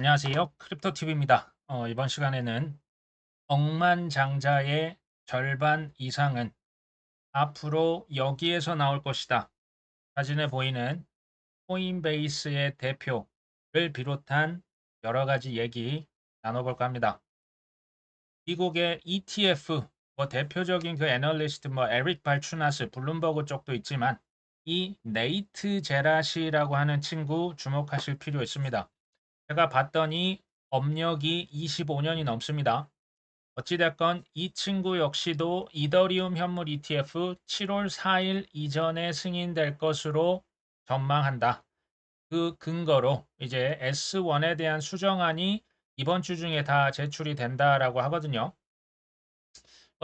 안녕하세요. 크립토TV입니다. 이번 시간에는 억만장자의 절반 이상은 앞으로 여기에서 나올 것이다. 사진에 보이는 코인베이스의 대표를 비롯한 여러 가지 얘기 나눠볼까 합니다. 미국의 ETF, 대표적인 그 애널리스트 에릭 발추나스, 블룸버그 쪽도 있지만 이 네이트 제라시라고 하는 친구 주목하실 필요 있습니다. 제가 봤더니 업력이 25년이 넘습니다. 어찌됐건 이 친구 역시도 이더리움 현물 ETF 7월 4일 이전에 승인될 것으로 전망한다. 그 근거로 이제 S1에 대한 수정안이 이번 주 중에 다 제출이 된다라고 하거든요.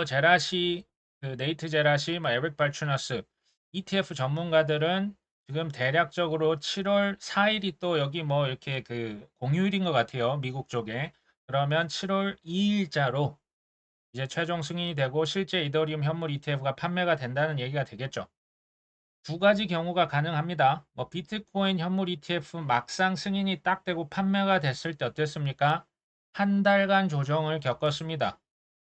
제라시, 그 네이트 제라시, 에릭 발추너스 ETF 전문가들은 지금 대략적으로 7월 4일이 또 여기 이렇게 그 공휴일인 것 같아요. 미국 쪽에. 그러면 7월 2일자로 이제 최종 승인이 되고 실제 이더리움 현물 ETF가 판매가 된다는 얘기가 되겠죠. 두 가지 경우가 가능합니다. 비트코인 현물 ETF 막상 승인이 딱 되고 판매가 됐을 때 어땠습니까? 한 달간 조정을 겪었습니다.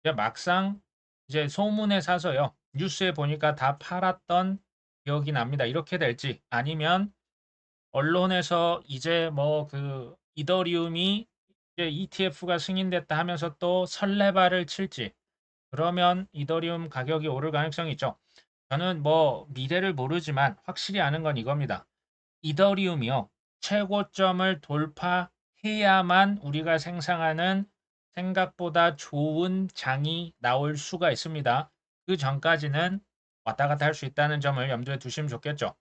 이제 막상 이제 소문에 사서요. 뉴스에 보니까 다 팔았던 기억이 납니다. 이렇게 될지 아니면 언론에서 이제 그 이더리움이 이제 ETF가 승인됐다 하면서 또 설레발을 칠지 그러면 이더리움 가격이 오를 가능성이 있죠. 저는 미래를 모르지만 확실히 아는 건 이겁니다. 이더리움이요. 최고점을 돌파해야만 우리가 생산하는 생각보다 좋은 장이 나올 수가 있습니다. 그 전까지는 왔다 갔다 할 수 있다는 점을 염두에 두시면 좋겠죠.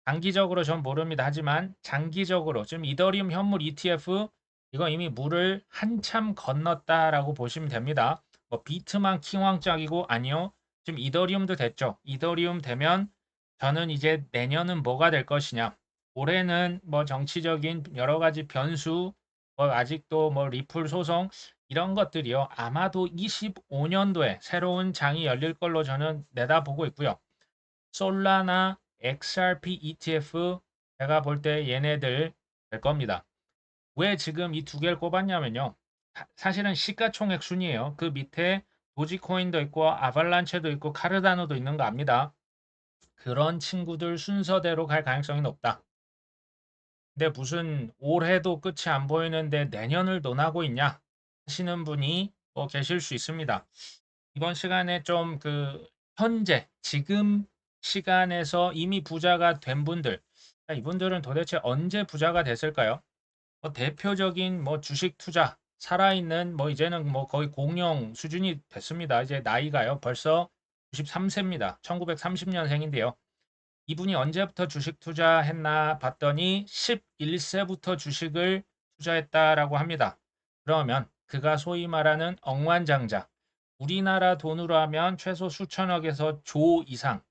단기적으로 전 모릅니다. 하지만 장기적으로 지금 이더리움 현물 ETF 이거 이미 물을 한참 건넜다라고 보시면 됩니다. 비트만 킹왕짱이고 아니요. 지금 이더리움도 됐죠. 이더리움 되면 저는 이제 내년은 뭐가 될 것이냐. 올해는 정치적인 여러 가지 변수, 아직도 리플 소송 이런 것들이요. 아마도 25년도에 새로운 장이 열릴 걸로 저는 내다보고 있고요. 솔라나 XRP ETF 제가 볼 때 얘네들 될 겁니다. 왜 지금 이 두 개를 꼽았냐면요. 사실은 시가총액 순이에요. 그 밑에 도지코인도 있고 아발란체도 있고 카르다노도 있는 거 압니다. 그런 친구들 순서대로 갈 가능성이 높다. 근데 무슨 올해도 끝이 안 보이는데 내년을 논하고 있냐 하시는 분이 계실 수 있습니다. 이번 시간에 좀 현재 지금 시간에서 이미 부자가 된 분들 이분들은 도대체 언제 부자가 됐을까요? 대표적인 주식 투자 살아있는 이제는 거의 공룡 수준이 됐습니다. 이제 나이가요 벌써 93세입니다. 1930년생인데요. 이분이 언제부터 주식 투자했나 봤더니 11세부터 주식을 투자했다라고 합니다. 그러면 그가 소위 말하는 억만장자, 우리나라 돈으로 하면 최소 수천억에서 조 이상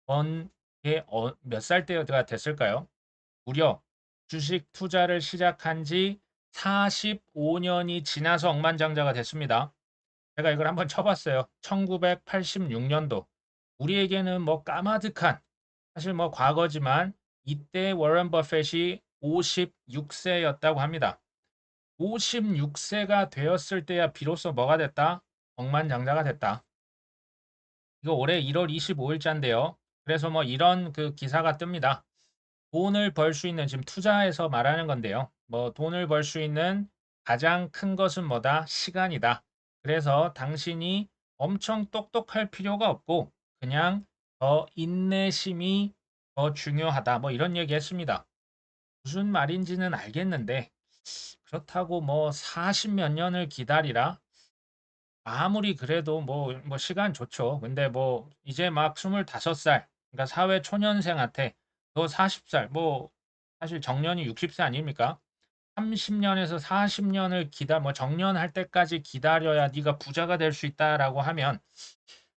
번 게 몇 살 때가 됐을까요? 무려 주식 투자를 시작한 지 45년이 지나서 억만장자가 됐습니다. 제가 이걸 한번 쳐봤어요. 1986년도. 우리에게는 까마득한 사실 과거지만 이때 워런 버핏이 56세였다고 합니다. 56세가 되었을 때야 비로소 뭐가 됐다? 억만장자가 됐다. 이거 올해 1월 25일자인데요. 그래서 이런 기사가 뜹니다. 돈을 벌 수 있는 지금 투자해서 말하는 건데요. 돈을 벌 수 있는 가장 큰 것은 뭐다? 시간이다. 그래서 당신이 엄청 똑똑할 필요가 없고 그냥 더 인내심이 더 중요하다. 이런 얘기 했습니다. 무슨 말인지는 알겠는데 그렇다고 40 몇 년을 기다리라? 아무리 그래도 시간 좋죠. 근데 이제 막 25살, 그러니까 사회 초년생한테 너 40살, 사실 정년이 60세 아닙니까? 30년에서 40년을 정년할 때까지 기다려야 네가 부자가 될 수 있다라고 하면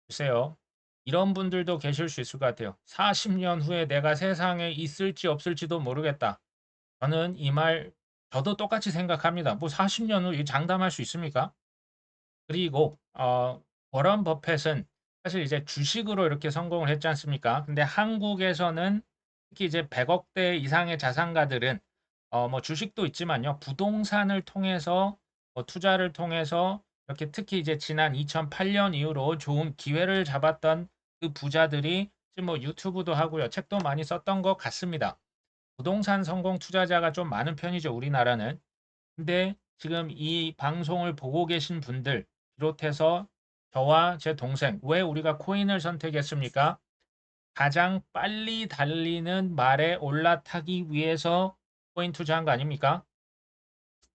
글쎄요. 이런 분들도 계실 수 있을 것 같아요. 40년 후에 내가 세상에 있을지 없을지도 모르겠다. 저는 이 말 저도 똑같이 생각합니다. 40년 후 이 장담할 수 있습니까? 그리고 워런 버핏은 사실 이제 주식으로 이렇게 성공을 했지 않습니까? 근데 한국에서는 특히 이제 100억대 이상의 자산가들은 뭐 주식도 있지만요. 부동산을 통해서 투자를 통해서 이렇게 특히 이제 지난 2008년 이후로 좋은 기회를 잡았던 그 부자들이 지금 뭐 유튜브도 하고요. 책도 많이 썼던 것 같습니다. 부동산 성공 투자자가 좀 많은 편이죠, 우리나라는. 근데 지금 이 방송을 보고 계신 분들 비롯해서 저와 제 동생, 왜 우리가 코인을 선택했습니까? 가장 빨리 달리는 말에 올라타기 위해서 코인 투자한 거 아닙니까?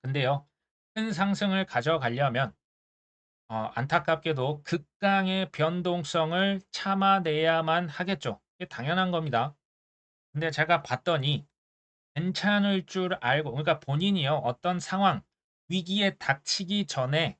근데요, 큰 상승을 가져가려면 안타깝게도 극강의 변동성을 참아내야만 하겠죠. 이게 당연한 겁니다. 근데 제가 봤더니 괜찮을 줄 알고, 그러니까 본인이요, 어떤 상황, 위기에 닥치기 전에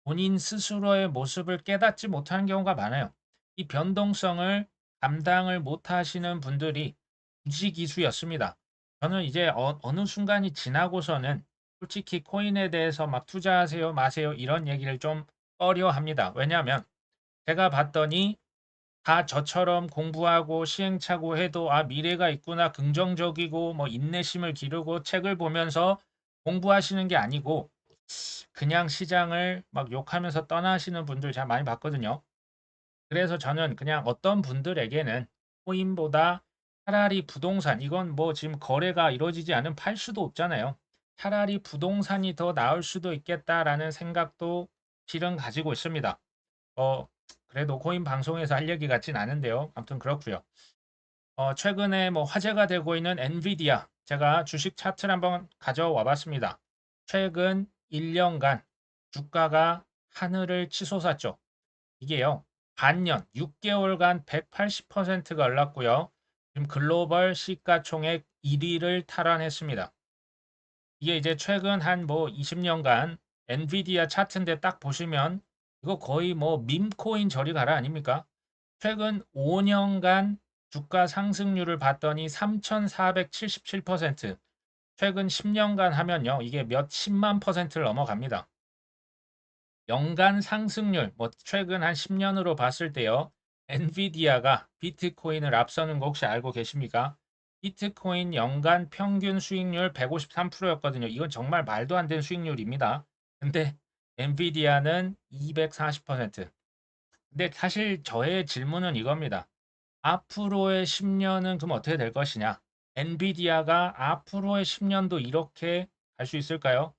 본인 스스로의 모습을 깨닫지 못하는 경우가 많아요. 이 변동성을 감당을 못하시는 분들이 부지기수였습니다. 저는 이제 어느 순간이 지나고서는 솔직히 코인에 대해서 막 투자하세요 마세요 이런 얘기를 좀 꺼려 합니다. 왜냐하면 제가 봤더니 다 저처럼 공부하고 시행착오 해도 미래가 있구나 긍정적이고 뭐 인내심을 기르고 책을 보면서 공부하시는 게 아니고 그냥 시장을 막 욕하면서 떠나시는 분들 제가 많이 봤거든요. 그래서 저는 그냥 어떤 분들에게는 코인보다 차라리 부동산, 이건 뭐 지금 거래가 이루어지지 않은 팔 수도 없잖아요. 차라리 부동산이 더 나을 수도 있겠다라는 생각도 실은 가지고 있습니다. 어, 그래도 코인 방송에서 할 얘기 같진 않은데요. 아무튼 그렇고요. 최근에 뭐 화제가 되고 있는 엔비디아, 제가 주식 차트를 한번 가져와 봤습니다. 최근 1년간 주가가 하늘을 치솟았죠. 이게요, 반년, 6개월간 180%가 올랐고요. 지금 글로벌 시가총액 1위를 탈환했습니다. 이게 이제 최근 한 뭐 20년간 엔비디아 차트인데 딱 보시면 이거 거의 뭐 밈코인 저리 가라 아닙니까? 최근 5년간 주가 상승률을 봤더니 3,477%, 최근 10년간 하면요, 이게 몇십만 퍼센트를 넘어갑니다. 연간 상승률, 뭐 최근 한 10년으로 봤을 때요, 엔비디아가 비트코인을 앞서는 거 혹시 알고 계십니까? 비트코인 연간 평균 수익률 153%였거든요. 이건 정말 말도 안 되는 수익률입니다. 근데 엔비디아는 240%. 근데 사실 저의 질문은 이겁니다. 앞으로의 10년은 그럼 어떻게 될 것이냐? 엔비디아가 앞으로의 10년도 이렇게 갈 수 있을까요?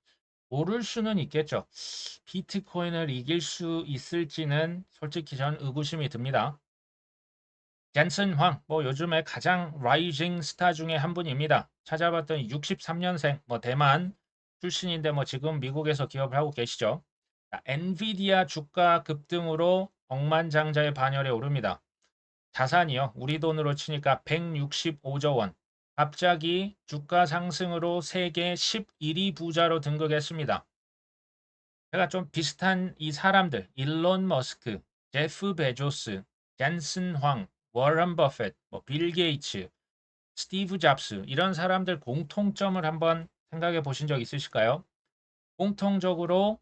오를 수는 있겠죠. 비트코인을 이길 수 있을지는 솔직히 전 의구심이 듭니다. 젠슨 황, 뭐 요즘에 가장 라이징 스타 중에 한 분입니다. 찾아봤더니 63년생, 뭐 대만 출신인데 뭐 지금 미국에서 기업을 하고 계시죠. 자, 엔비디아 주가 급등으로 억만장자의 반열에 오릅니다. 자산이요, 우리 돈으로 치니까 165조 원. 갑자기 주가 상승으로 세계 11위 부자로 등극했습니다. 제가 좀 비슷한 이 사람들, 일론 머스크, 제프 베조스, 젠슨 황, 워런 버핏, 뭐빌 게이츠, 스티브 잡스 이런 사람들 공통점을 한번 생각해 보신 적 있으실까요? 공통적으로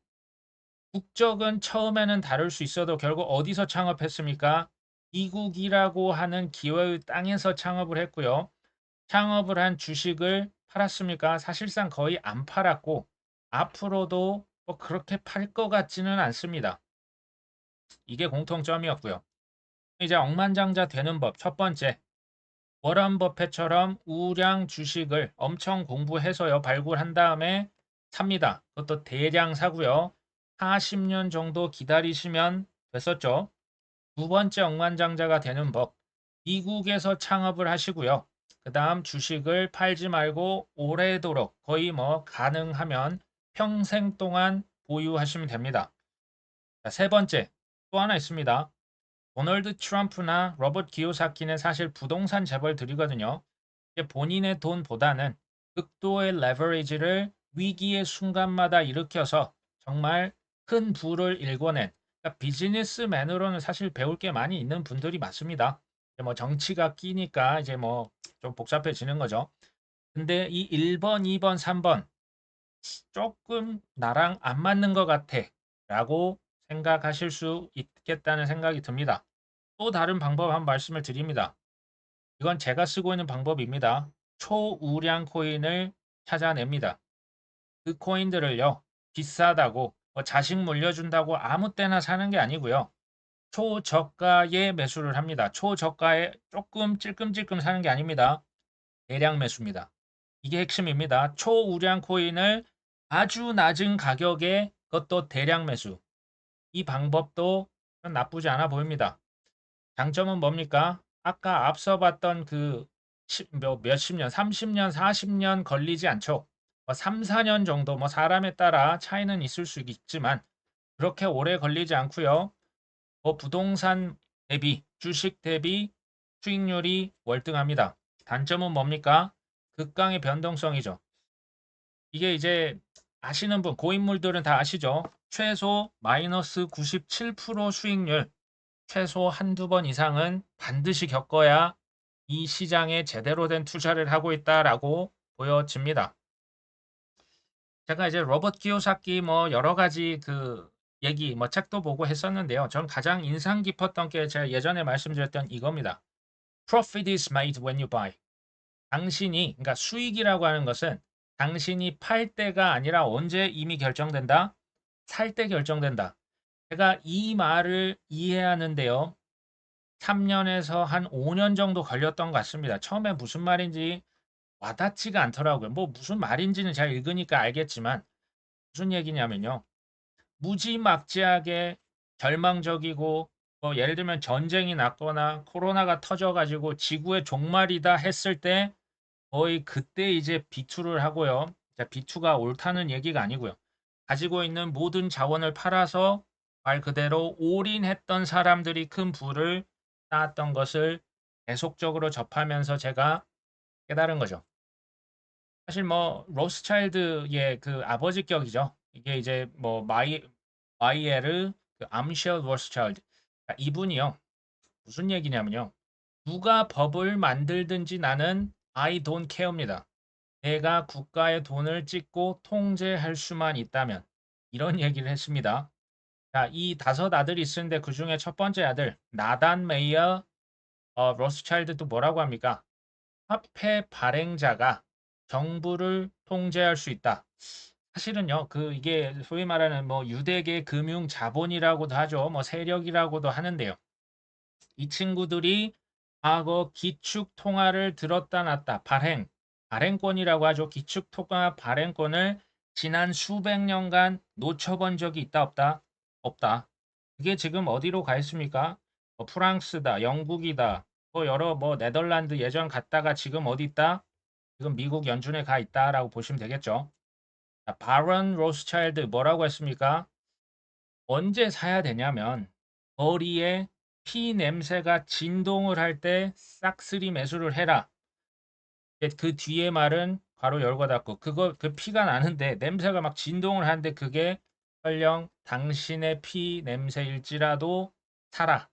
국적은 처음에는 다를 수 있어도 결국 어디서 창업했습니까? 미국이라고 하는 기회의 땅에서 창업을 했고요. 창업을 한 주식을 팔았습니까? 사실상 거의 안 팔았고 앞으로도 뭐 그렇게 팔 것 같지는 않습니다. 이게 공통점이었고요. 이제 억만장자 되는 법 첫 번째, 워런 버핏처럼 우량 주식을 엄청 공부해서요 발굴한 다음에 삽니다. 그것도 대량 사고요. 40년 정도 기다리시면 됐었죠. 두 번째 억만장자가 되는 법, 미국에서 창업을 하시고요. 그 다음 주식을 팔지 말고 오래도록 거의 뭐 가능하면 평생 동안 보유하시면 됩니다. 자, 세 번째, 또 하나 있습니다. 도널드 트럼프나 로버트 기요사키는 사실 부동산 재벌들이거든요. 본인의 돈보다는 극도의 레버리지를 위기의 순간마다 일으켜서 정말 큰 부를 일궈낸, 그러니까 비즈니스맨으로는 사실 배울 게 많이 있는 분들이 많습니다. 이제 뭐 정치가 끼니까 이제 뭐 좀 복잡해지는 거죠. 근데 이 1번, 2번, 3번 조금 나랑 안 맞는 것 같아 라고 생각하실 수 있겠다는 생각이 듭니다. 또 다른 방법 한 말씀을 드립니다. 이건 제가 쓰고 있는 방법입니다. 초우량 코인을 찾아냅니다. 그 코인들을요, 비싸다고 자식 물려준다고 아무 때나 사는 게 아니고요. 초저가에 매수를 합니다. 초저가에 조금 찔끔찔끔 사는 게 아닙니다. 대량 매수입니다. 이게 핵심입니다. 초우량 코인을 아주 낮은 가격에 그것도 대량 매수. 이 방법도 나쁘지 않아 보입니다. 장점은 뭡니까? 아까 앞서 봤던 그 몇십 년, 30년, 40년 걸리지 않죠. 3, 4년 정도 사람에 따라 차이는 있을 수 있지만 그렇게 오래 걸리지 않고요. 부동산 대비, 주식 대비 수익률이 월등합니다. 단점은 뭡니까? 극강의 변동성이죠. 이게 이제 아시는 분, 고인물들은 다 아시죠? 최소 마이너스 97% 수익률, 최소 한두 번 이상은 반드시 겪어야 이 시장에 제대로 된 투자를 하고 있다라고 보여집니다. 제가 이제 로버트 키오사키 여러 가지 그 얘기 책도 보고 했었는데요. 전 가장 인상 깊었던 게 제가 예전에 말씀드렸던 이겁니다. Profit is made when you buy. 당신이 그러니까 수익이라고 하는 것은 당신이 팔 때가 아니라 언제 이미 결정된다? 살 때 결정된다. 제가 이 말을 이해하는데요. 3년에서 한 5년 정도 걸렸던 것 같습니다. 처음에 무슨 말인지 와닿지가 않더라고요. 무슨 말인지는 잘 읽으니까 알겠지만 무슨 얘기냐면요. 무지막지하게 절망적이고 예를 들면 전쟁이 났거나 코로나가 터져가지고 지구의 종말이다 했을 때 거의 그때 이제 비투를 하고요. 비투가 옳다는 얘기가 아니고요. 가지고 있는 모든 자원을 팔아서 말 그대로 올인했던 사람들이 큰 부를 쌓았던 것을 계속적으로 접하면서 제가 깨달은 거죠. 사실 로스차일드의 그 아버지 격이죠. 이게 이제 마이에르 그 암셜 로스차일드. 이분이요. 무슨 얘기냐면요. 누가 법을 만들든지 나는 I don't care입니다. 내가 국가의 돈을 찍고 통제할 수만 있다면 이런 얘기를 했습니다. 자, 이 다섯 아들이 있는데 그 중에 첫 번째 아들 나단 메이어 로스차일드도 뭐라고 합니까? 화폐 발행자가 정부를 통제할 수 있다. 사실은요, 이게 소위 말하는 유대계 금융 자본이라고도 하죠. 세력이라고도 하는데요. 이 친구들이 과거 기축 통화를 들었다 놨다 발행권이라고 하죠. 기축 통화 발행권을 지난 수백 년간 놓쳐본 적이 있다 없다? 없다. 그게 지금 어디로 가 있습니까? 프랑스다, 영국이다, 여러 네덜란드 예전 갔다가 지금 어디 있다? 지금 미국 연준에 가 있다라고 보시면 되겠죠. 자, 바런 로스차일드 뭐라고 했습니까? 언제 사야 되냐면 거리에 피 냄새가 진동을 할 때 싹쓸이 매수를 해라. 그 뒤에 말은 괄호 열고 닫고 그 피가 나는데 냄새가 막 진동을 하는데 그게 설령 당신의 피 냄새일지라도 사라.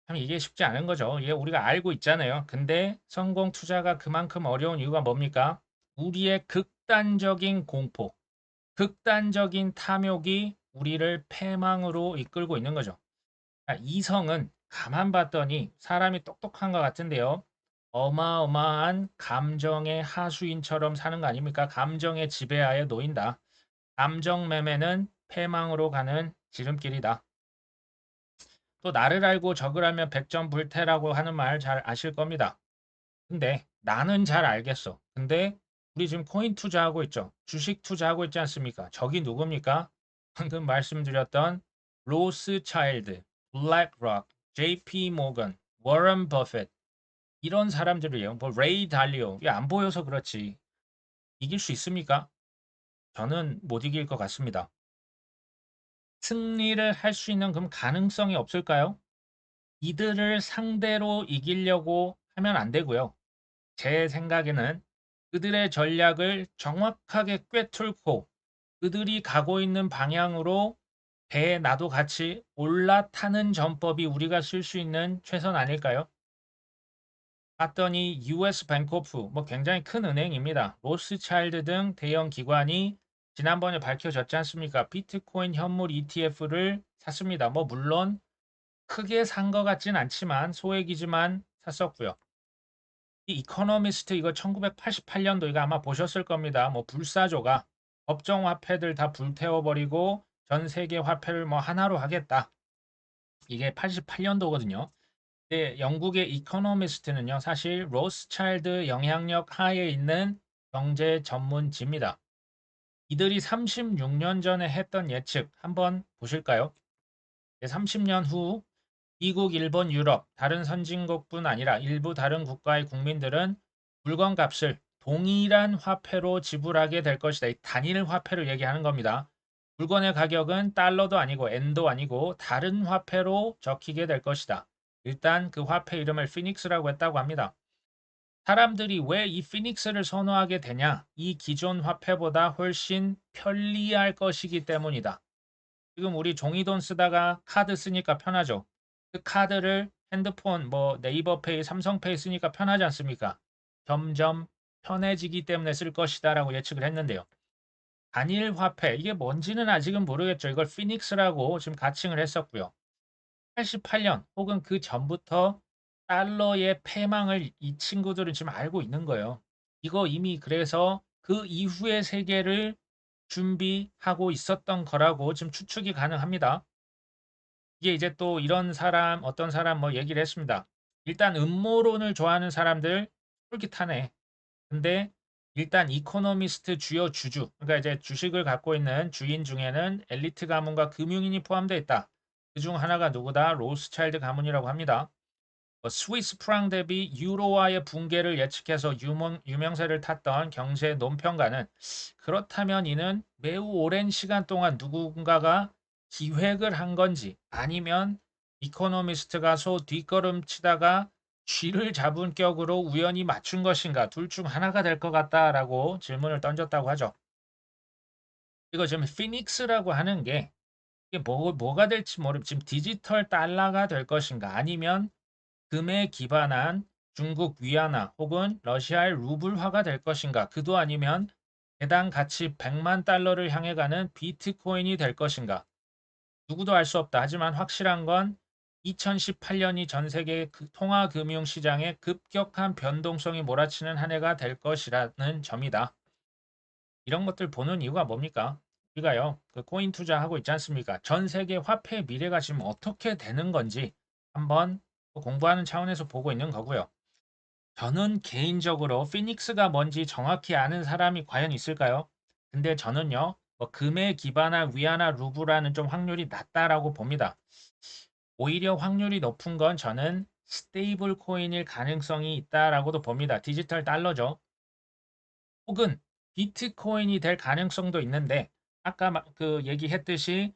참 이게 쉽지 않은 거죠. 이게 우리가 알고 있잖아요. 근데 성공 투자가 그만큼 어려운 이유가 뭡니까? 우리의 극단적인 공포, 극단적인 탐욕이 우리를 패망으로 이끌고 있는 거죠. 이성은 가만 봤더니 사람이 똑똑한 것 같은데요. 어마어마한 감정의 하수인처럼 사는 거 아닙니까? 감정의 지배하에 놓인다. 감정 매매는 패망으로 가는 지름길이다. 또 나를 알고 적을 알면 백전불태라고 하는 말 잘 아실 겁니다. 근데 나는 잘 알겠어. 근데 우리 지금 코인 투자하고 있죠. 주식 투자하고 있지 않습니까? 적이 누굽니까? 방금 말씀드렸던 로스차일드, 블랙록, JP 모건, 워런 버핏 이런 사람들이에요. 레이 달리오. 이게 안 보여서 그렇지. 이길 수 있습니까? 저는 못 이길 것 같습니다. 승리를 할 수 있는 그럼 가능성이 없을까요? 이들을 상대로 이기려고 하면 안 되고요. 제 생각에는 그들의 전략을 정확하게 꿰뚫고 그들이 가고 있는 방향으로 배에 나도 같이 올라타는 전법이 우리가 쓸 수 있는 최선 아닐까요? 봤더니 US 뱅코프 굉장히 큰 은행입니다. 로스차일드 등 대형 기관이 지난번에 밝혀졌지 않습니까? 비트코인 현물 ETF를 샀습니다. 물론 크게 산 것 같진 않지만 소액이지만 샀었고요. 이 이코노미스트 이거 1988년도 이거 아마 보셨을 겁니다. 뭐 불사조가 법정 화폐들 다 불태워버리고 전 세계 화폐를 뭐 하나로 하겠다. 이게 88년도거든요. 근데 영국의 이코노미스트는요, 사실 로스차일드 영향력 하에 있는 경제 전문지입니다. 이들이 36년 전에 했던 예측 한번 보실까요? 30년 후 미국, 일본, 유럽, 다른 선진국뿐 아니라 일부 다른 국가의 국민들은 물건 값을 동일한 화폐로 지불하게 될 것이다. 이 단일 화폐를 얘기하는 겁니다. 물건의 가격은 달러도 아니고 엔도 아니고 다른 화폐로 적히게 될 것이다. 일단 그 화폐 이름을 피닉스라고 했다고 합니다. 사람들이 왜 이 피닉스를 선호하게 되냐? 이 기존 화폐보다 훨씬 편리할 것이기 때문이다. 지금 우리 종이돈 쓰다가 카드 쓰니까 편하죠. 그 카드를 핸드폰, 뭐 네이버페이, 삼성페이 쓰니까 편하지 않습니까? 점점 편해지기 때문에 쓸 것이다라고 예측을 했는데요. 단일 화폐, 이게 뭔지는 아직은 모르겠죠. 이걸 피닉스라고 지금 가칭을 했었고요. 88년 혹은 그 전부터 달러의 패망을 이 친구들은 지금 알고 있는 거예요. 이거 이미 그래서 그 이후의 세계를 준비하고 있었던 거라고 지금 추측이 가능합니다. 이게 이제 또 이런 사람, 어떤 사람 뭐 얘기를 했습니다. 일단 음모론을 좋아하는 사람들 솔깃하네. 근데 일단 이코노미스트 주요 주주, 그러니까 이제 주식을 갖고 있는 주인 중에는 엘리트 가문과 금융인이 포함되어 있다. 그 중 하나가 누구다? 로스차일드 가문이라고 합니다. 스위스 프랑 대비 유로화의 붕괴를 예측해서 유명세를 탔던 경제 논평가는 그렇다면 이는 매우 오랜 시간 동안 누군가가 기획을 한 건지 아니면 이코노미스트가 소 뒷걸음치다가 쥐를 잡은 격으로 우연히 맞춘 것인가 둘 중 하나가 될 것 같다라고 질문을 던졌다고 하죠. 이거 지금 피닉스라고 하는 게 이게 뭐가 될지 모르 지금 디지털 달러가 될 것인가 아니면 금에 기반한 중국 위안화 혹은 러시아의 루블화가 될 것인가 그도 아니면 해당 가치 100만 달러를 향해 가는 비트코인이 될 것인가 누구도 알 수 없다. 하지만 확실한 건 2018년이 전 세계 통화금융 시장에 급격한 변동성이 몰아치는 한 해가 될 것이라는 점이다. 이런 것들 보는 이유가 뭡니까? 우리가요, 그 코인 투자하고 있지 않습니까? 전 세계 화폐의 미래가 지금 어떻게 되는 건지 한번 공부하는 차원에서 보고 있는 거고요. 저는 개인적으로 피닉스가 뭔지 정확히 아는 사람이 과연 있을까요? 근데 저는요, 뭐 금에 기반한 위안화 루브라는 좀 확률이 낮다라고 봅니다. 오히려 확률이 높은 건 저는 스테이블 코인일 가능성이 있다라고도 봅니다. 디지털 달러죠. 혹은 비트코인이 될 가능성도 있는데 아까 그 얘기했듯이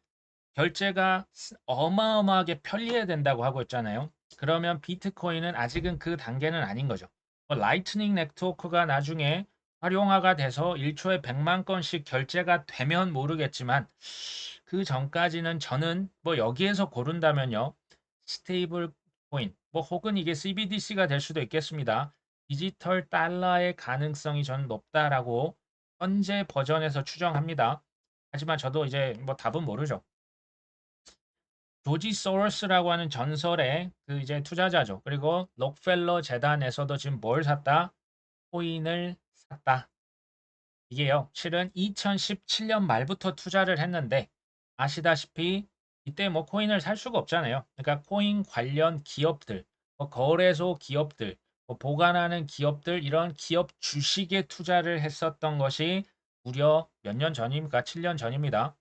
결제가 어마어마하게 편리해야 된다고 하고 있잖아요. 그러면 비트코인은 아직은 그 단계는 아닌 거죠. 라이트닝 네트워크가 나중에 활용화가 돼서 1초에 100만 건씩 결제가 되면 모르겠지만 그 전까지는 저는 뭐 여기에서 고른다면요. 스테이블 코인 뭐 혹은 이게 CBDC가 될 수도 있겠습니다. 디지털 달러의 가능성이 저는 높다라고 현재 버전에서 추정합니다. 하지만 저도 이제 뭐 답은 모르죠. 조지 소로스라고 하는 전설의 그 이제 투자자죠. 그리고 록펠러 재단에서도 지금 뭘 샀다? 코인을 샀다. 이게요. 실은 2017년 말부터 투자를 했는데 아시다시피 이때 뭐 코인을 살 수가 없잖아요. 그러니까 코인 관련 기업들, 뭐 거래소 기업들, 뭐 보관하는 기업들 이런 기업 주식에 투자를 했었던 것이 무려 몇 년 전입니까? 7년 전입니다.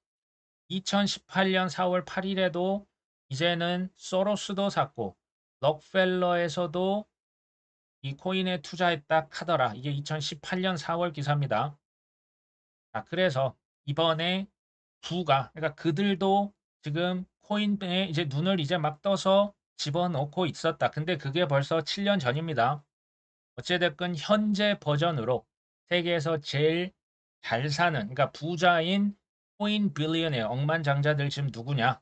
2018년 4월 8일에도 이제는 소로스도 샀고 록펠러에서도 이 코인에 투자했다 카더라. 이게 2018년 4월 기사입니다. 그래서 이번에 부가 그러니까 그들도 지금 코인에 이제 눈을 이제 막 떠서 집어넣고 있었다. 근데 그게 벌써 7년 전입니다. 어찌됐건 현재 버전으로 세계에서 제일 잘 사는 그러니까 부자인 코인 빌리언의 억만장자들 지금 누구냐?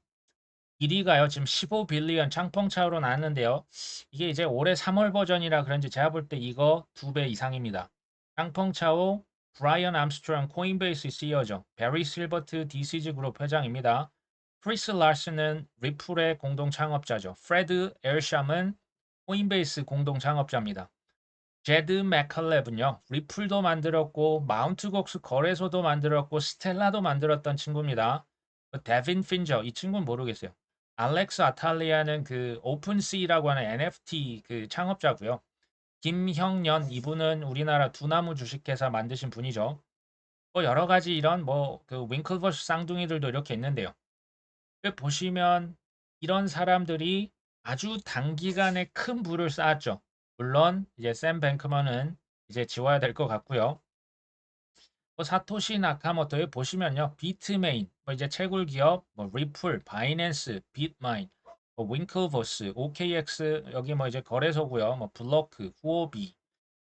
1위가요. 지금 15빌리언 창펑차로 나왔는데요. 이게 이제 올해 3월 버전이라 그런지 제가 볼 때 이거 2배 이상입니다. 창펑차오 브라이언 암스트롱 코인베이스 CEO죠. 베리 실버트 DCG 그룹 회장입니다. 크리스 라슨은 리플의 공동 창업자죠. 프레드 에어샴은 코인베이스 공동 창업자입니다. 제드 맥컬렙은요, 리플도 만들었고, 마운트 곡스 거래소도 만들었고, 스텔라도 만들었던 친구입니다. 데빈 핀저, 이 친구는 모르겠어요. 알렉스 아탈리아는 그 오픈시라고 하는 NFT 그 창업자고요. 김형년, 이분은 우리나라 두나무 주식회사 만드신 분이죠. 뭐 여러 가지 이런 뭐 그 윙클버스 쌍둥이들도 이렇게 있는데요. 그 보시면 이런 사람들이 아주 단기간에 큰 부를 쌓았죠. 물론 이제 샘 뱅크먼은 이제 지워야 될 것 같고요. 뭐 사토시 나카모토에 보시면요. 비트메인, 뭐 이제 채굴 기업, 뭐 리플, 바이낸스, 비트마인, 뭐 윙클버스, OKX 여기 뭐 이제 거래소고요. 뭐 블로크, 후오비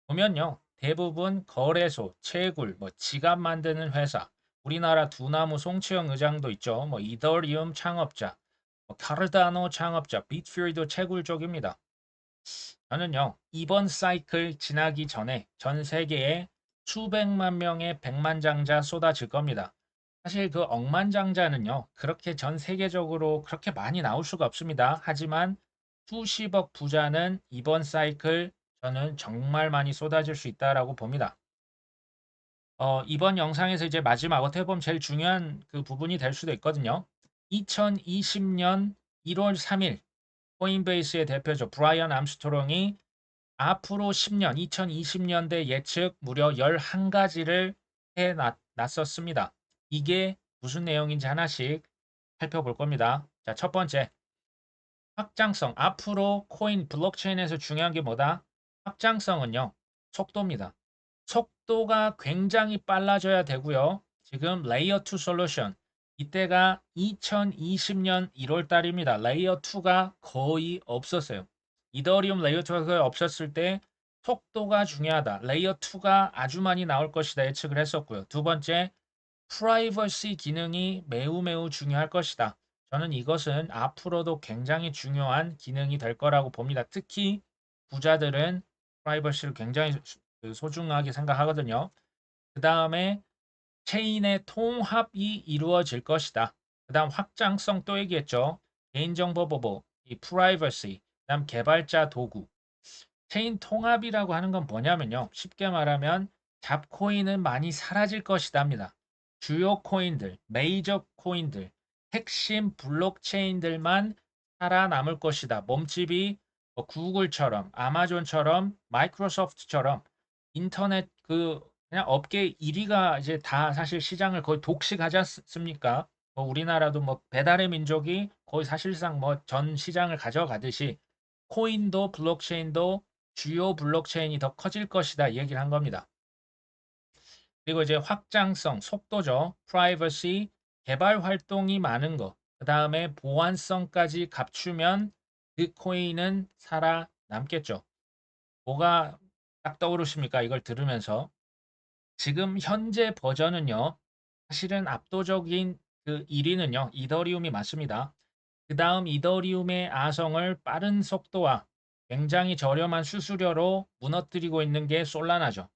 보면요. 대부분 거래소, 채굴, 뭐 지갑 만드는 회사, 우리나라 두나무 송치영 의장도 있죠. 뭐 이더리움 창업자, 뭐 카르다노 창업자, 비트퓨리도 채굴 쪽입니다. 저는요. 이번 사이클 지나기 전에 전 세계에 수백만 명의 백만장자 쏟아질 겁니다. 사실 그 억만장자는요. 그렇게 전 세계적으로 그렇게 많이 나올 수가 없습니다. 하지만 수십억 부자는 이번 사이클 저는 정말 많이 쏟아질 수 있다라고 봅니다. 이번 영상에서 이제 마지막 어떻게 보면 제일 중요한 그 부분이 될 수도 있거든요. 2020년 1월 3일 코인베이스의 대표죠. 브라이언 암스트롱이 앞으로 10년, 2020년대 예측 무려 11가지를 해놨었습니다. 이게 무슨 내용인지 하나씩 살펴볼 겁니다. 자, 첫 번째, 확장성. 앞으로 코인 블록체인에서 중요한 게 뭐다? 확장성은요, 속도입니다. 속도가 굉장히 빨라져야 되고요. 지금 레이어 2 솔루션. 이때가 2020년 1월 달입니다. 레이어 2가 거의 없었어요. 이더리움 레이어 2가 거의 없었을 때 속도가 중요하다. 레이어 2가 아주 많이 나올 것이다 예측을 했었고요. 두 번째, 프라이버시 기능이 매우 매우 중요할 것이다. 저는 이것은 앞으로도 굉장히 중요한 기능이 될 거라고 봅니다. 특히 부자들은 프라이버시를 굉장히 소중하게 생각하거든요. 그 다음에 체인의 통합이 이루어질 것이다. 그 다음 확장성 또 얘기했죠. 개인정보 보호, 이 프라이버시, 그 다음 개발자 도구. 체인 통합이라고 하는 건 뭐냐면요. 쉽게 말하면 잡코인은 많이 사라질 것이답니다. 주요 코인들, 메이저 코인들, 핵심 블록체인들만 살아남을 것이다. 몸집이 뭐 구글처럼, 아마존처럼, 마이크로소프트처럼 인터넷 그 그냥 업계 1위가 이제 다 사실 시장을 거의 독식하지 않습니까? 뭐 우리나라도 뭐 배달의 민족이 거의 사실상 뭐 전 시장을 가져가듯이 코인도 블록체인도 주요 블록체인이 더 커질 것이다 얘기를 한 겁니다. 그리고 이제 확장성, 속도죠. 프라이버시, 개발 활동이 많은 거. 그 다음에 보안성까지 갖추면 그 코인은 살아남겠죠. 뭐가 딱 떠오르십니까? 이걸 들으면서. 지금 현재 버전은요. 사실은 압도적인 그 1위는요. 이더리움이 맞습니다. 그 다음 이더리움의 아성을 빠른 속도와 굉장히 저렴한 수수료로 무너뜨리고 있는 게 솔라나죠.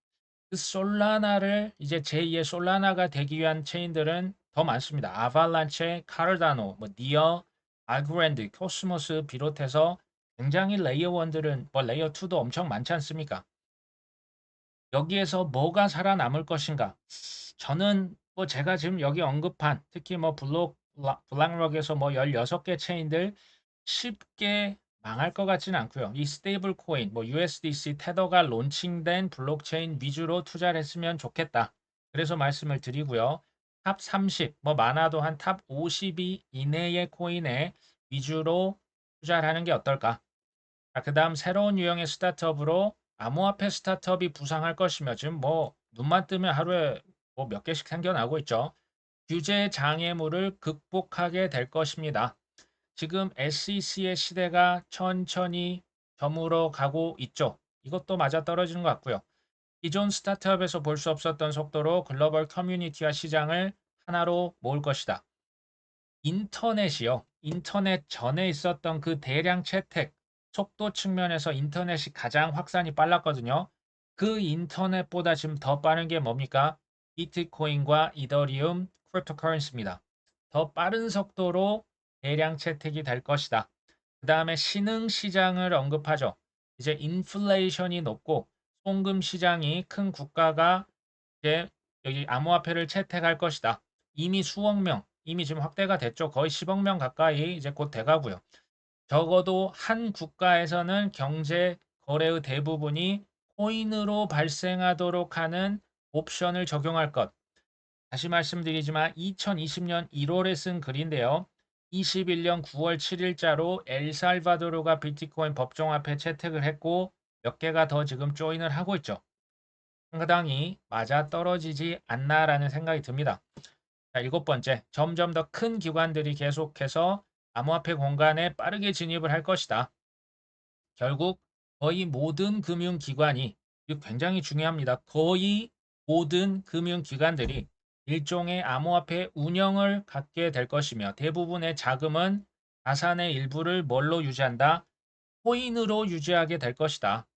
그 솔라나를 이제 제2의 솔라나가 되기 위한 체인들은 더 많습니다. 아발란체, 카르다노, 뭐 니어, 알고랜드, 코스모스 비롯해서 굉장히 레이어 1들은 뭐 레이어 2도 엄청 많지 않습니까? 여기에서 뭐가 살아남을 것인가? 저는 뭐 제가 지금 여기 언급한 특히 뭐 블락록에서 뭐 16개 체인들 쉽게 망할 것 같지는 않고요. 이 스테이블 코인, 뭐 USDC, 테더가 론칭된 블록체인 위주로 투자를 했으면 좋겠다. 그래서 말씀을 드리고요. 탑 30, 뭐 많아도 한 탑 50위 이내의 코인에 위주로 투자를 하는 게 어떨까? 그 다음 새로운 유형의 스타트업으로 암호화폐 스타트업이 부상할 것이며 지금 뭐 눈만 뜨면 하루에 뭐 몇 개씩 생겨나고 있죠. 규제 장애물을 극복하게 될 것입니다. 지금 SEC의 시대가 천천히 저물어 가고 있죠. 이것도 맞아떨어지는 것 같고요. 기존 스타트업에서 볼 수 없었던 속도로 글로벌 커뮤니티와 시장을 하나로 모을 것이다. 인터넷이요. 인터넷 전에 있었던 그 대량 채택, 속도 측면에서 인터넷이 가장 확산이 빨랐거든요. 그 인터넷보다 지금 더 빠른 게 뭡니까? 비트코인과 이더리움, 크립토커런시입니다. 더 빠른 속도로 대량 채택이 될 것이다. 그 다음에 신흥 시장을 언급하죠. 이제 인플레이션이 높고 송금 시장이 큰 국가가 이제 여기 암호화폐를 채택할 것이다. 이미 수억 명, 이미 지금 확대가 됐죠. 거의 10억 명 가까이 이제 곧 돼가고요. 적어도 한 국가에서는 경제 거래의 대부분이 코인으로 발생하도록 하는 옵션을 적용할 것. 다시 말씀드리지만 2020년 1월에 쓴 글인데요. 21년 9월 7일자로 엘살바도르가 비트코인 법정화폐 채택을 했고 몇 개가 더 지금 조인을 하고 있죠. 상당히 맞아떨어지지 않나라는 생각이 듭니다. 자, 일곱 번째, 점점 더 큰 기관들이 계속해서 암호화폐 공간에 빠르게 진입을 할 것이다. 결국 거의 모든 금융기관이, 이거 굉장히 중요합니다. 거의 모든 금융기관들이 일종의 암호화폐 운영을 갖게 될 것이며 대부분의 자금은 자산의 일부를 뭘로 유지한다? 코인으로 유지하게 될 것이다.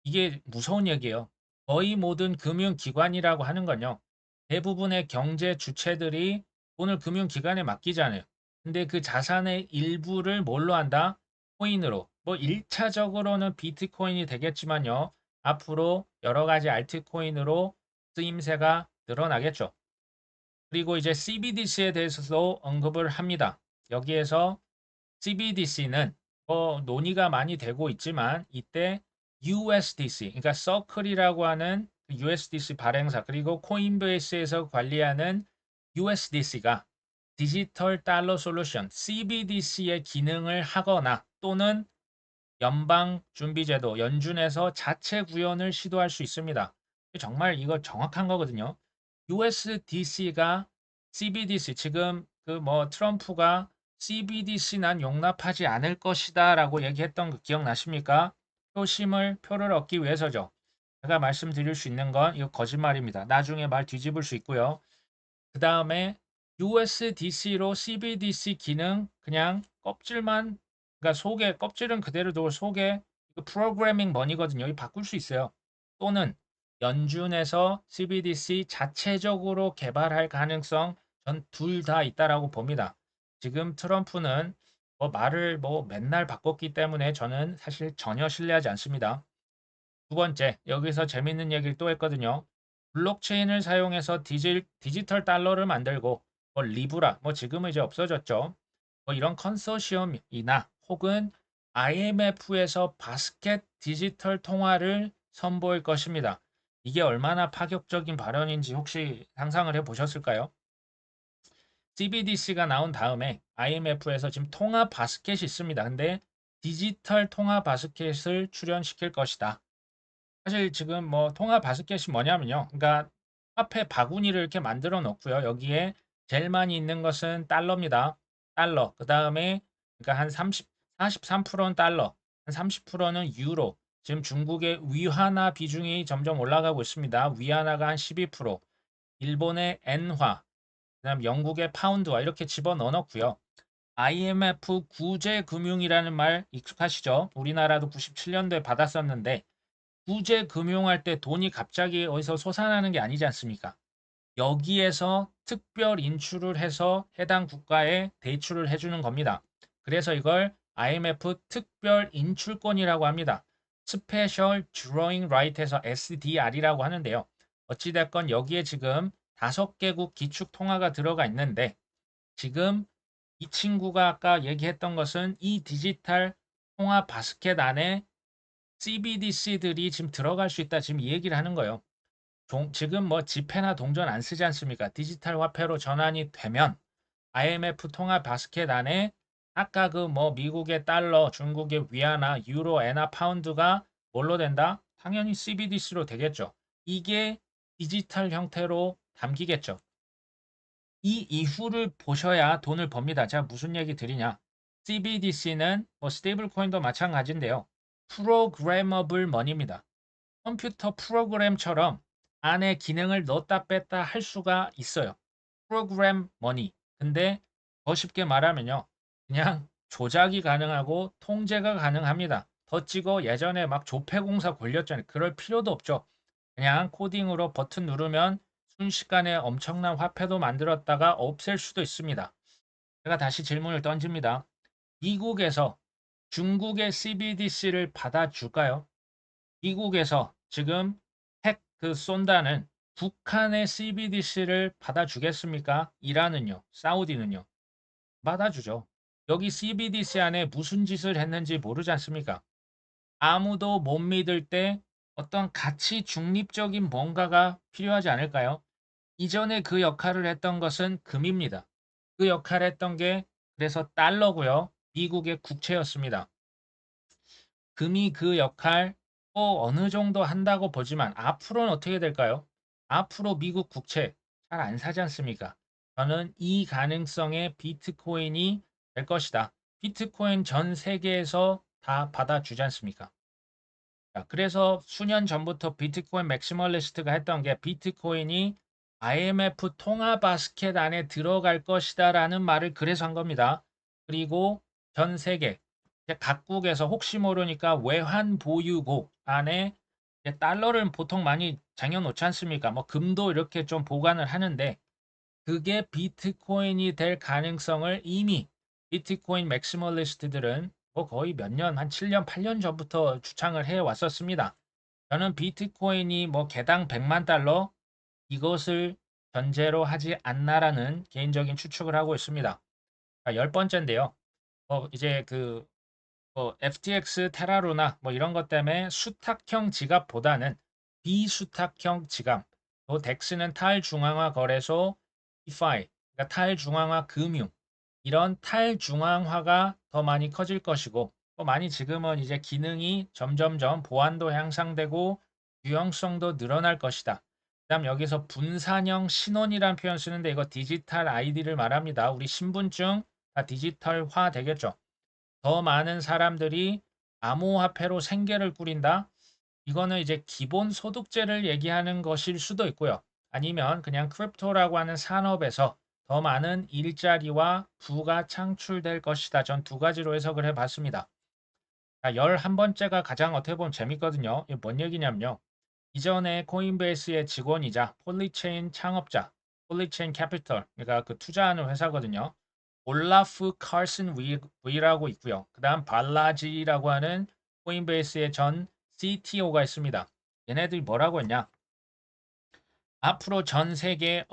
이게 무서운 얘기예요. 거의 모든 금융기관이라고 하는 건요. 대부분의 경제 주체들이 돈을 금융기관에 맡기잖아요. 근데 그 자산의 일부를 뭘로 한다? 코인으로. 뭐 1차적으로는 비트코인이 되겠지만요. 앞으로 여러 가지 알트코인으로 쓰임새가 늘어나겠죠. 그리고 이제 CBDC에 대해서도 언급을 합니다. 여기에서 CBDC는 논의가 많이 되고 있지만 이때 USDC, 그러니까 서클이라고 하는 USDC 발행사 그리고 코인베이스에서 관리하는 USDC가 디지털 달러 솔루션 CBDC의 기능을 하거나 또는 연방준비제도 연준에서 자체 구현을 시도할 수 있습니다. 정말 이거 정확한 거거든요. USDC가 CBDC 지금 그 뭐 트럼프가 CBDC 난 용납하지 않을 것이다 라고 얘기했던 그 기억나십니까? 표를 얻기 위해서죠. 제가 말씀드릴 수 있는 건 이거 거짓말입니다. 나중에 말 뒤집을 수 있고요. 그 다음에 USDC로 CBDC 기능 그냥 껍질만, 그러니까 속에 껍질은 그대로 두고 속에 이거 프로그래밍 머니거든요. 이 바꿀 수 있어요. 또는 연준에서 CBDC 자체적으로 개발할 가능성 전 둘 다 있다라고 봅니다. 지금 트럼프는 말을 맨날 바꿨기 때문에 저는 사실 전혀 신뢰하지 않습니다. 두 번째, 여기서 재밌는 얘기를 또 했거든요. 블록체인을 사용해서 디지털 달러를 만들고 리브라, 지금은 이제 없어졌죠. 이런 컨소시엄이나 혹은 IMF에서 바스켓 디지털 통화를 선보일 것입니다. 이게 얼마나 파격적인 발언인지 혹시 상상을 해 보셨을까요? CBDC가 나온 다음에 IMF에서 지금 통화 바스켓이 있습니다. 근데 디지털 통화 바스켓을 출연시킬 것이다. 사실 지금 통화 바스켓이 뭐냐면요. 그러니까 화폐 바구니를 이렇게 만들어 놓고요. 여기에 제일 많이 있는 것은 달러입니다. 달러. 그다음에 그러니까 한 43%는 달러, 한 30%는 유로. 지금 중국의 위화나 비중이 점점 올라가고 있습니다. 위안화가 한 12%, 일본의 엔화, 그다음 영국의 파운드화 이렇게 집어넣어 놓고요. IMF 구제금융이라는 말 익숙하시죠? 우리나라도 97년도에 받았었는데 구제 금융할 때 돈이 갑자기 어디서 솟아나는 게 아니지 않습니까? 여기에서 특별 인출을 해서 해당 국가에 대출을 해주는 겁니다. 그래서 이걸 IMF 특별 인출권이라고 합니다. Special Drawing Right에서 SDR이라고 하는데요. 어찌됐건 여기에 지금 5개국 기축 통화가 들어가 있는데 지금 이 친구가 아까 얘기했던 것은 이 디지털 통화 바스켓 안에 CBDC들이 지금 들어갈 수 있다. 지금 이 얘기를 하는 거예요. 지금 지폐나 동전 안 쓰지 않습니까? 디지털 화폐로 전환이 되면 IMF 통화 바스켓 안에 아까 그 미국의 달러, 중국의 위안화, 유로, 엔화, 파운드가 뭘로 된다? 당연히 CBDC로 되겠죠. 이게 디지털 형태로 담기겠죠. 이 이후를 보셔야 돈을 법니다. 제가 무슨 얘기 드리냐? CBDC는 스테이블 코인도 마찬가지인데요. 프로그래머블 머니입니다. 컴퓨터 프로그램처럼 안에 기능을 넣었다 뺐다 할 수가 있어요. 프로그램 머니. 근데 더 쉽게 말하면요. 그냥 조작이 가능하고 통제가 가능합니다. 더 찍어 예전에 막 조폐공사 걸렸잖아요. 그럴 필요도 없죠. 그냥 코딩으로 버튼 누르면 순식간에 엄청난 화폐도 만들었다가 없앨 수도 있습니다. 제가 다시 질문을 던집니다. 미국에서 중국의 CBDC를 받아줄까요? 미국에서 지금 핵 그 쏜다는 북한의 CBDC를 받아주겠습니까? 이란은요, 사우디는요, 받아주죠. 여기 CBDC 안에 무슨 짓을 했는지 모르지 않습니까? 아무도 못 믿을 때 어떤 가치 중립적인 뭔가가 필요하지 않을까요? 이전에 그 역할을 했던 것은 금입니다. 그 역할을 했던 게 그래서 달러고요. 미국의 국채였습니다. 금이 그 역할 어느 정도 한다고 보지만 앞으로는 어떻게 될까요? 앞으로 미국 국채 잘 안 사지 않습니까? 저는 이 가능성에 비트코인이 될 것이다. 비트코인 전 세계에서 다 받아주지 않습니까? 자, 그래서 수년 전부터 비트코인 맥시멀리스트가 했던 게 비트코인이 IMF 통화 바스켓 안에 들어갈 것이다라는 말을 그래서 한 겁니다. 그리고 전 세계 이제 각국에서 혹시 모르니까 외환 보유국 안에 이제 달러를 보통 많이 쟁여놓지 않습니까? 뭐 금도 이렇게 좀 보관을 하는데 그게 비트코인이 될 가능성을 이미 비트코인 맥시멀리스트들은 뭐 거의 몇 년, 한 7년, 8년 전부터 주창을 해 왔었습니다. 저는 비트코인이 뭐 개당 100만 달러 이것을 전제로 하지 않나라는 개인적인 추측을 하고 있습니다. 자, 열 번째인데요. 이제 FTX, 테라루나 뭐 이런 것 때문에 수탁형 지갑보다는 비수탁형 지갑, 또 덱스는 탈중앙화 거래소, DeFi, 그러니까 탈중앙화 금융, 이런 탈중앙화가 더 많이 커질 것이고, 또 많이 지금은 이제 기능이 점점점 보안도 향상되고 유용성도 늘어날 것이다. 그다음 여기서 분산형 신원이라는 표현 쓰는데 이거 디지털 아이디를 말합니다. 우리 신분증 다 디지털화 되겠죠. 더 많은 사람들이 암호화폐로 생계를 꾸린다. 이거는 이제 기본소득제를 얘기하는 것일 수도 있고요. 아니면 그냥 크립토라고 하는 산업에서 더 많은 일자리와 부가 창출될 것이다. 전 두 가지로 해석을 해봤습니다. 11번째가 가장 어떻게 보면 재밌거든요. 이게 뭔 얘기냐면요. 이전에 코인베이스의 직원이자 폴리체인 창업자, 폴리체인 캐피털, 그러니까 그 투자하는 회사거든요. 올라프 칼슨 위라고 있고요. 그 다음 발라지라고 하는 코인베이스의 전 CTO가 있습니다. 얘네들이 뭐라고 했냐? 앞으로 전 세계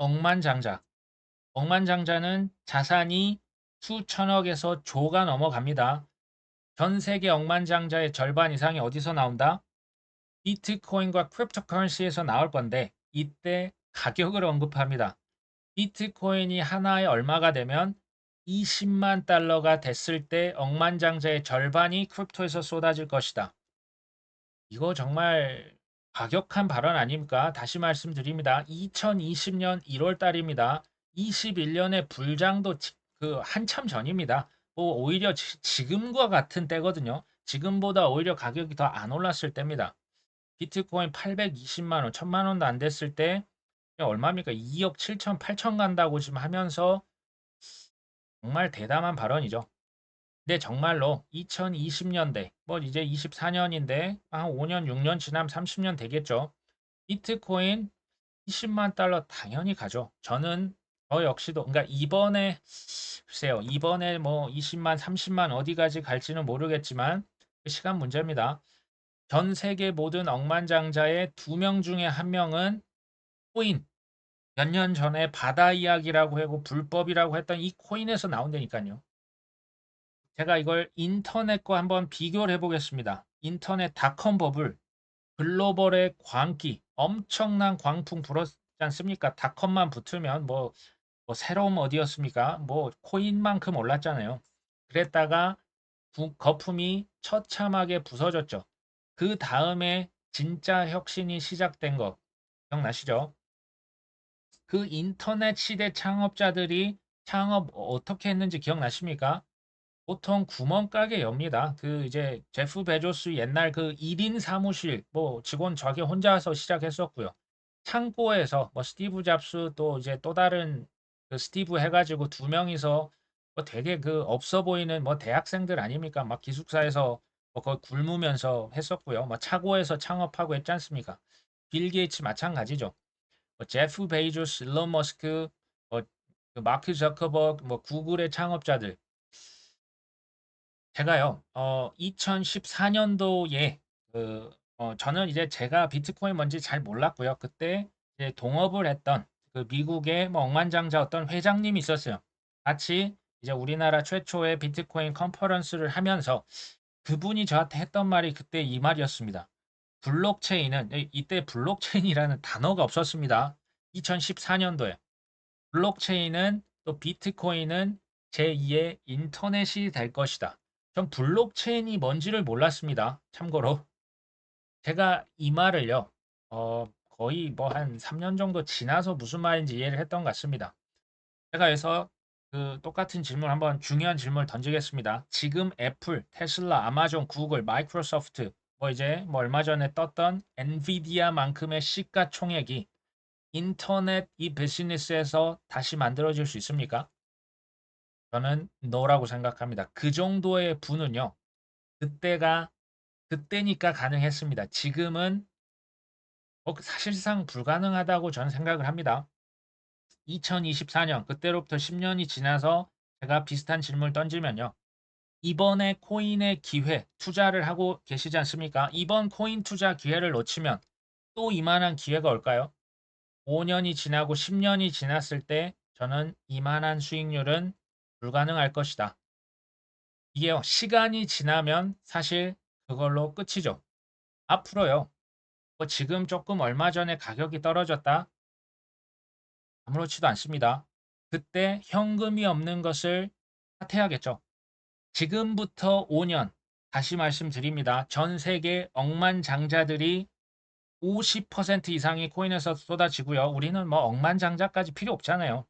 억만장자는 자산이 수천억에서 조가 넘어갑니다. 전 세계 억만장자의 절반 이상이 어디서 나온다? 비트코인과 크립토커런시에서 나올 건데 이때 가격을 언급합니다. 비트코인이 하나에 얼마가 되면 20만 달러가 됐을 때 억만장자의 절반이 크립토에서 쏟아질 것이다. 이거 정말 과격한 발언 아닙니까? 다시 말씀드립니다. 2020년 1월 달입니다. 21년의 불장도 한참 전입니다. 뭐 오히려 지금과 같은 때거든요. 지금보다 오히려 가격이 더 안 올랐을 때입니다. 비트코인 820만 원, 1000만 원도 안 됐을 때 얼마입니까? 2억 7천, 8천 간다고 지금 하면서 정말 대담한 발언이죠. 근데 정말로 2020년대, 뭐 이제 24년인데 한 5년, 6년 지나면 30년 되겠죠. 비트코인 20만 달러 당연히 가죠. 저는 저 역시도, 그러니까 이번에, 글쎄요, 이번에 뭐 20만, 30만 어디까지 갈지는 모르겠지만 그 시간 문제입니다. 전 세계 모든 억만장자의 2명 중에 1명은 코인, 몇 년 전에 바다 이야기라고 하고 불법이라고 했던 이 코인에서 나온다니까요. 제가 이걸 인터넷과 한번 비교를 해보겠습니다. 인터넷 닷컴 버블, 글로벌의 광기, 엄청난 광풍 불었지 않습니까? 닷컴만 붙으면 뭐 새로운 어디였습니까? 뭐 코인만큼 올랐잖아요. 그랬다가 거품이 처참하게 부서졌죠. 그 다음에 진짜 혁신이 시작된 거 기억나시죠? 그 인터넷 시대 창업자들이 창업 어떻게 했는지 기억나십니까? 보통 구멍가게 엽니다. 그 이제 제프 베조스 옛날 그 1인 사무실 뭐 직원 자기 혼자서 시작했었고요. 창고에서 뭐 스티브 잡스 또 이제 또 다른 그 스티브 해가지고 두 명이서 뭐 되게 그 없어 보이는 뭐 대학생들 아닙니까? 막 기숙사에서 뭐 거기 굶으면서 했었고요. 뭐 차고에서 창업하고 했지 않습니까? 빌 게이츠 마찬가지죠. 뭐 제프 베이조스, 일론 머스크, 뭐그 마크 저커버그, 뭐 구글의 창업자들 제가요, 2014년도에 그, 저는 이제 제가 비트코인 뭔지 잘 몰랐고요. 그때 이제 동업을 했던 그 미국의 뭐 억만장자 어떤 회장님이 있었어요. 같이 이제 우리나라 최초의 비트코인 컨퍼런스를 하면서 그분이 저한테 했던 말이 그때 이 말이었습니다. 블록체인은 이때 블록체인이라는 단어가 없었습니다. 2014년도에. 블록체인은 또 비트코인은 제2의 인터넷이 될 것이다. 전 블록체인이 뭔지를 몰랐습니다. 참고로. 제가 이 말을요, 거의 뭐 한 3년 정도 지나서 무슨 말인지 이해를 했던 것 같습니다. 제가 여기서 그 똑같은 질문 한번 중요한 질문을 던지겠습니다. 지금 애플, 테슬라, 아마존, 구글, 마이크로소프트, 뭐 이제 뭐 얼마 전에 떴던 엔비디아만큼의 시가총액이 인터넷 이 비즈니스에서 다시 만들어질 수 있습니까? 저는 no라고 생각합니다. 그 정도의 부는요, 그때가 그때니까 가능했습니다. 지금은 사실상 불가능하다고 저는 생각을 합니다. 2024년 그때로부터 10년이 지나서 제가 비슷한 질문을 던지면요. 이번에 코인의 기회 투자를 하고 계시지 않습니까? 이번 코인 투자 기회를 놓치면 또 이만한 기회가 올까요? 5년이 지나고 10년이 지났을 때 저는 이만한 수익률은 불가능할 것이다. 이게요, 시간이 지나면 사실 그걸로 끝이죠. 앞으로요, 뭐 지금 조금 얼마 전에 가격이 떨어졌다? 아무렇지도 않습니다. 그때 현금이 없는 것을 사퇴하겠죠. 지금부터 5년, 다시 말씀드립니다. 전 세계 억만장자들이 50% 이상이 코인에서 쏟아지고요. 우리는 뭐 억만장자까지 필요 없잖아요.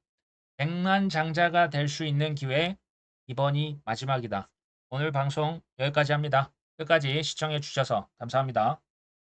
백만장자가 될 수 있는 기회, 이번이 마지막이다. 오늘 방송 여기까지 합니다. 끝까지 시청해 주셔서 감사합니다.